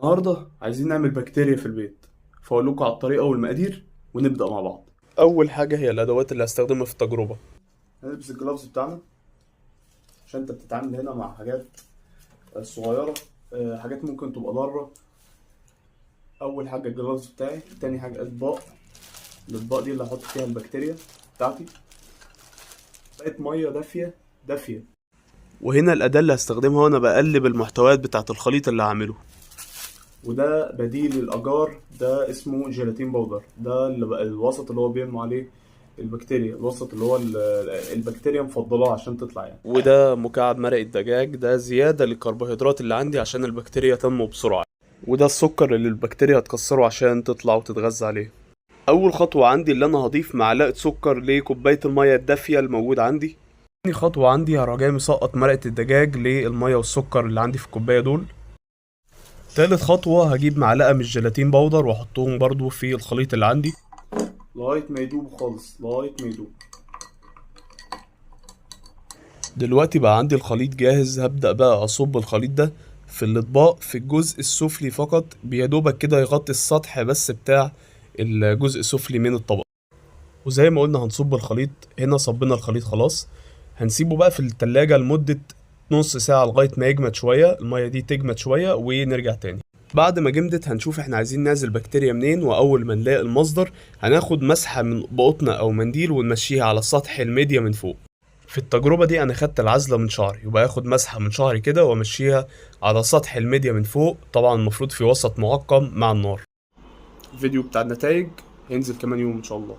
النهارده عايزين نعمل بكتيريا في البيت، فاقول لكم على الطريقه والمقادير ونبدا مع بعض. اول حاجه هي الادوات اللي هستخدمها في التجربه. هنلبس الجلافز بتاعنا عشان انت بتتعامل هنا مع حاجات صغيره، حاجات ممكن تبقى ضاره. اول حاجه الجلافز بتاعي، تاني حاجه الاطباق دي اللي هحط فيها البكتيريا بتاعتي، بقت ميه دافيه دافيه. وهنا الاداه اللي هستخدمها وانا بقلب المحتويات بتاعه الخليط اللي هعمله، وده بديل الاجار، ده اسمه جيلاتين باودر، ده اللي بقى الوسط اللي هو بيرموا عليه البكتيريا، الوسط اللي هو البكتيريا مفضلاه عشان تطلع يعني. وده مكعب مرق الدجاج، ده زيادة للكربوهيدرات اللي عندي عشان البكتيريا تنمو بسرعة. وده السكر اللي البكتيريا هتكسره عشان تطلع وتتغذى عليه. اول خطوة عندي اللي انا هضيف معلقة سكر لكوباية المية الدافية الموجودة عندي. تاني خطوة عندي هروح جاي مسقط مرقة الدجاج للمية والسكر اللي عندي في الكوباية دول. تالت خطوة هجيب معلقة من الجيلاتين باودر واحطهم برضو في الخليط اللي عندي لغاية ما يدوب خالص، لغاية ما يدوب. دلوقتي بقى عندي الخليط جاهز، هبدأ بقى أصب الخليط ده في الأطباق في الجزء السفلي فقط، بيدوبك كده يغطي السطح بس بتاع الجزء السفلي من الطبق. وزي ما قلنا هنصب الخليط، هنا صبنا الخليط خلاص. هنسيبه بقى في التلاجة لمدة نص ساعة لغاية ما يجمد شوية، المية دي تجمد شوية ونرجع تاني. بعد ما جمدت هنشوف احنا عايزين نعزل البكتيريا منين، واول ما نلاقي المصدر هناخد مسحة من بقطنا او منديل ونمشيها على سطح الميديا من فوق. في التجربة دي انا خدت العزلة من شعري، يبقى اخد مسحة من شعري كده وامشيها على سطح الميديا من فوق، طبعا المفروض في وسط معقم مع النار. الفيديو بتاع النتائج هينزل كمان يوم ان شاء الله.